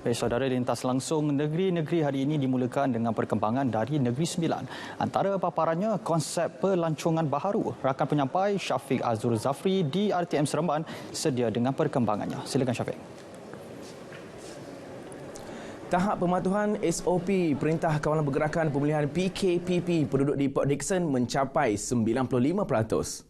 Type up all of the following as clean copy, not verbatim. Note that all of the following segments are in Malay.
Baik, saudara, lintas langsung negeri-negeri hari ini dimulakan dengan perkembangan dari Negeri Sembilan. Antara paparannya konsep pelancongan baharu. Rakan penyampai Syafiq Azur Zafri di RTM Seremban sedia dengan perkembangannya. Silakan Syafiq. Tahap pematuhan SOP Perintah Kawalan Pergerakan Pemulihan PKPP penduduk di Port Dickson mencapai 95%.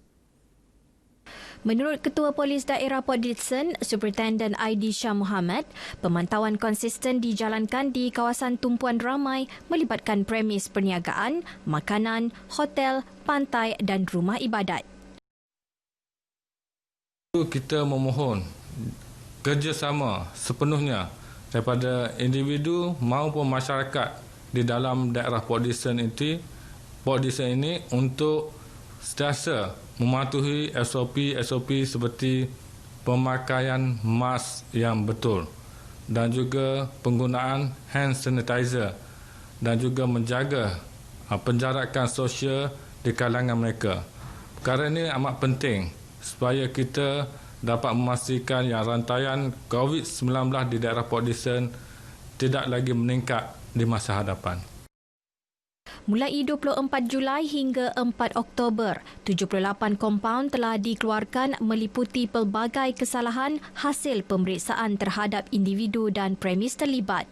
Menurut Ketua Polis Daerah Port Dickson, Superintendent ID Shah Muhammad, pemantauan konsisten dijalankan di kawasan tumpuan ramai melibatkan premis perniagaan, makanan, hotel, pantai dan rumah ibadat. Kita memohon kerjasama sepenuhnya daripada individu maupun masyarakat di dalam daerah Port Dickson ini untuk sentiasa mematuhi SOP seperti pemakaian mask yang betul dan juga penggunaan hand sanitizer dan juga menjaga penjarakan sosial di kalangan mereka. Perkara ini amat penting supaya kita dapat memastikan yang rantaian COVID-19 di daerah Port Dickson tidak lagi meningkat di masa hadapan. Mulai 24 Julai hingga 4 Oktober, 78 kompaun telah dikeluarkan meliputi pelbagai kesalahan hasil pemeriksaan terhadap individu dan premis terlibat.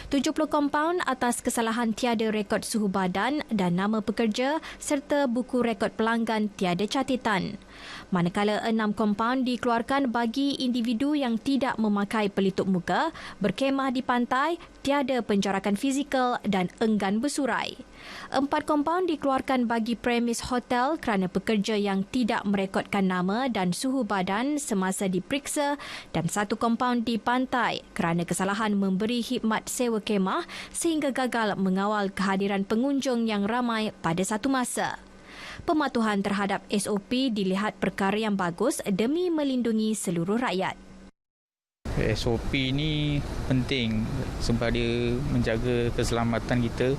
70 kompaun atas kesalahan tiada rekod suhu badan dan nama pekerja serta buku rekod pelanggan tiada catatan. Manakala 6 kompaun dikeluarkan bagi individu yang tidak memakai pelitup muka, berkemah di pantai, tiada penjarakan fizikal dan enggan bersurai. 4 kompaun dikeluarkan bagi premis hotel kerana pekerja yang tidak merekodkan nama dan suhu badan semasa diperiksa dan 1 kompaun di pantai kerana kesalahan memberi khidmat sewa kemah sehingga gagal mengawal kehadiran pengunjung yang ramai pada satu masa. Pematuhan terhadap SOP dilihat perkara yang bagus demi melindungi seluruh rakyat. SOP ni penting sebab dia menjaga keselamatan kita.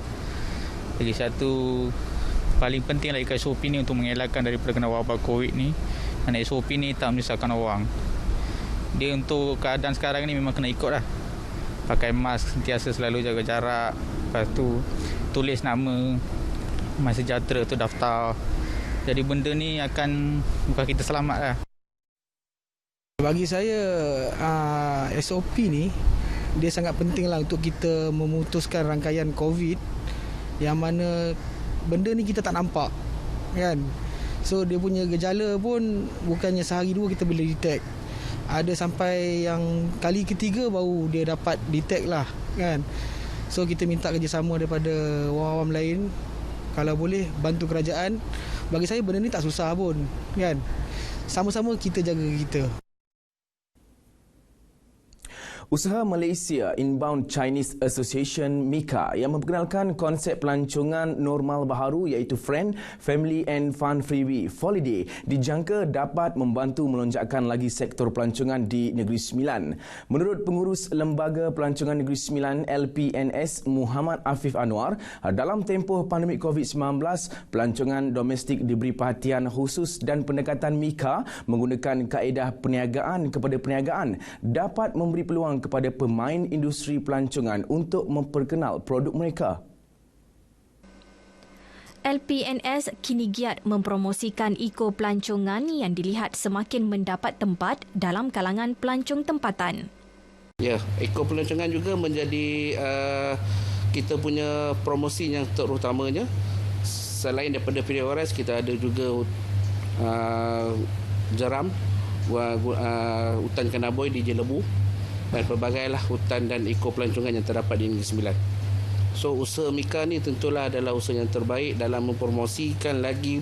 Lagi satu, paling penting lagi SOP ni untuk mengelakkan daripada kena wabak COVID ni. Dan SOP ni tak menyusahkan orang. Dia untuk keadaan sekarang ni memang kena ikut lah. Pakai mask, sentiasa selalu jaga jarak. Lepas tu, tulis nama, masa sejahtera tu daftar. Jadi benda ni akan bukan kita selamat lah. Bagi saya, SOP ni dia sangat penting lah untuk kita memutuskan rangkaian COVID yang mana benda ni kita tak nampak, kan? So dia punya gejala pun bukannya sehari dua kita boleh detect. Ada sampai yang kali ketiga baru dia dapat detect lah, kan? So kita minta kerjasama daripada awam-awam lain. Kalau boleh bantu kerajaan. Bagi saya benda ni tak susah pun, kan? Sama-sama kita jaga kita. Usaha Malaysia Inbound Chinese Association MICA yang memperkenalkan konsep pelancongan normal baharu iaitu Friend, Family and Fun Freebie Holiday dijangka dapat membantu melonjakkan lagi sektor pelancongan di Negeri Sembilan. Menurut pengurus Lembaga Pelancongan Negeri Sembilan LPNS Muhammad Afif Anwar, dalam tempoh pandemik COVID-19, pelancongan domestik diberi perhatian khusus dan pendekatan MICA menggunakan kaedah perniagaan kepada perniagaan dapat memberi peluang kepada pemain industri pelancongan untuk memperkenal produk mereka. LPNS kini giat mempromosikan eko-pelancongan yang dilihat semakin mendapat tempat dalam kalangan pelancong tempatan. Ya, eko-pelancongan juga menjadi kita punya promosi yang terutamanya. Selain daripada PDORS, kita ada juga Jeram, hutan Kanaboy di Jelebu dan pelbagailah hutan dan eko-pelancongan yang terdapat di Negeri Sembilan. So usaha MICA ni tentulah adalah usaha yang terbaik dalam mempromosikan lagi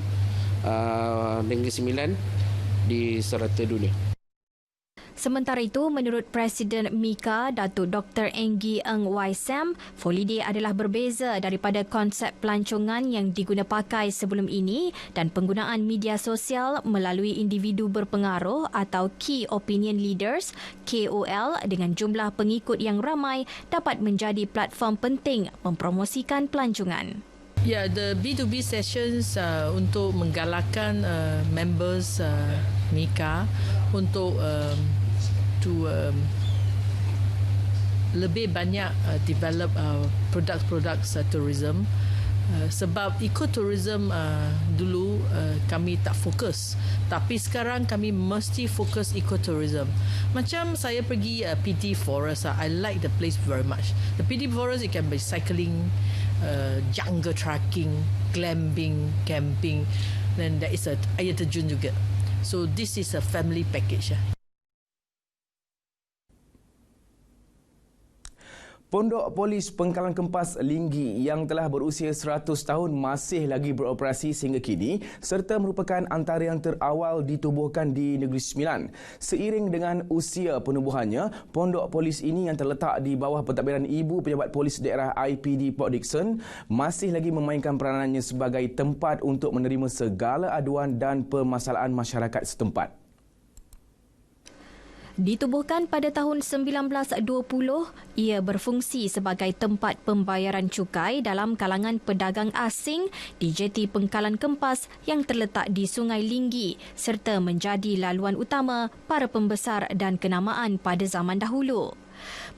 Negeri Sembilan di serata dunia. Sementara itu, menurut Presiden MICA, Datuk Dr. Enggi Eng Wai Sam, Holiday adalah berbeza daripada konsep pelancongan yang diguna pakai sebelum ini dan penggunaan media sosial melalui individu berpengaruh atau Key Opinion Leaders, KOL, dengan jumlah pengikut yang ramai dapat menjadi platform penting mempromosikan pelancongan. Ya, the B2B sessions untuk menggalakkan members MICA untuk to lebih banyak develop produk-produk tourism. Sebab ekotourism dulu kami tak fokus, tapi sekarang kami mesti fokus ekotourism. Macam saya pergi PD Forest, I like the place very much. The PD Forest, it can be cycling, jungle trekking, glamping, camping, then there is air terjun juga. So this is a family package. Pondok Polis Pengkalan Kempas Linggi yang telah berusia 100 tahun masih lagi beroperasi sehingga kini serta merupakan antara yang terawal ditubuhkan di Negeri Sembilan. Seiring dengan usia penubuhannya, Pondok Polis ini yang terletak di bawah pentadbiran Ibu Pejabat Polis Daerah IPD Port Dickson masih lagi memainkan peranannya sebagai tempat untuk menerima segala aduan dan permasalahan masyarakat setempat. Ditubuhkan pada tahun 1920, ia berfungsi sebagai tempat pembayaran cukai dalam kalangan pedagang asing di jeti Pengkalan Kempas yang terletak di Sungai Linggi serta menjadi laluan utama para pembesar dan kenamaan pada zaman dahulu.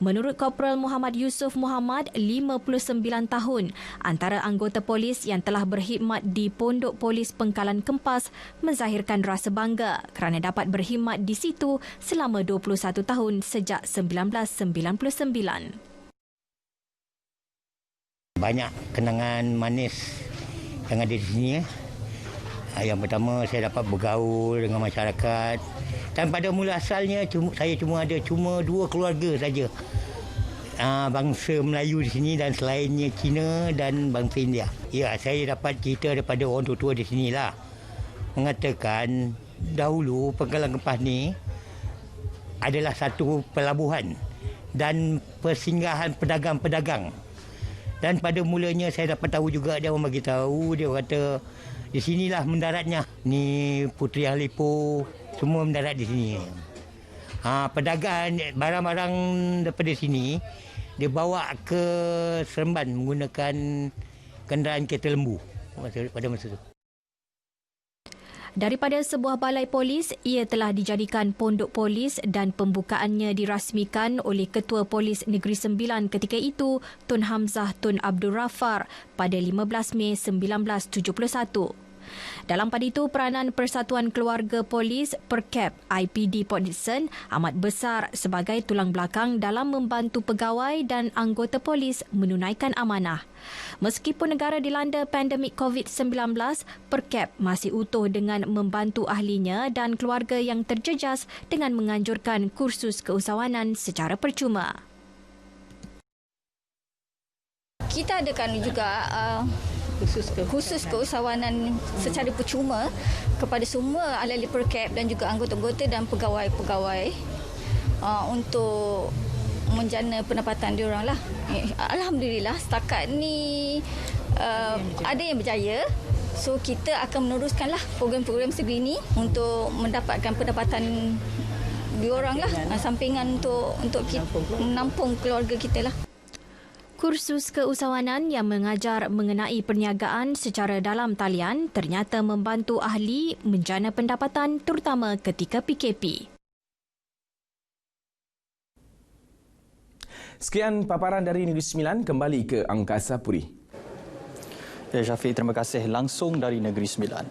Menurut Korporal Muhammad Yusof Muhammad, 59 tahun, antara anggota polis yang telah berkhidmat di Pondok Polis Pengkalan Kempas menzahirkan rasa bangga kerana dapat berkhidmat di situ selama 21 tahun sejak 1999. Banyak kenangan manis yang ada di sini. Yang pertama, saya dapat bergaul dengan masyarakat. Dan pada mula asalnya, saya cuma ada 2 keluarga saja. Bangsa Melayu di sini dan selainnya Cina dan bangsa India. Ya, saya dapat cerita daripada orang tua-tua di sinilah. Mengatakan dahulu Pengkalan Kempas ni adalah satu pelabuhan dan persinggahan pedagang-pedagang. Dan pada mulanya saya dapat tahu juga, dia orang bagi tahu, dia kata di sinilah mendaratnya. Ni Puteri Halipo semua mendarat di sini. Pedagang barang-barang daripada sini dia bawa ke Seremban menggunakan kenderaan kereta lembu pada masa itu. Daripada sebuah balai polis, ia telah dijadikan pondok polis dan pembukaannya dirasmikan oleh Ketua Polis Negeri Sembilan ketika itu, Tun Hamzah Tun Abdul Rafar pada 15 Mei 1971. Dalam pada itu, peranan Persatuan Keluarga Polis Perkap IPD Port Dickson amat besar sebagai tulang belakang dalam membantu pegawai dan anggota polis menunaikan amanah. Meskipun negara dilanda pandemik COVID-19, Perkap masih utuh dengan membantu ahlinya dan keluarga yang terjejas dengan menganjurkan kursus keusahawanan secara percuma. Kita adakan juga khusus keusahawanan secara percuma kepada semua ahli-ahli Perkap dan juga anggota-anggota dan pegawai-pegawai untuk menjana pendapatan diorang lah. Alhamdulillah setakat ni ada yang berjaya. So kita akan meneruskanlah program-program segini untuk mendapatkan pendapatan diorang lah, sampingan untuk kita menampung keluarga kita lah. Kursus keusahawanan yang mengajar mengenai perniagaan secara dalam talian ternyata membantu ahli menjana pendapatan terutama ketika PKP. Sekian paparan dari Negeri Sembilan, kembali ke Angkasa Puri. Syafiq, terima kasih langsung dari Negeri Sembilan.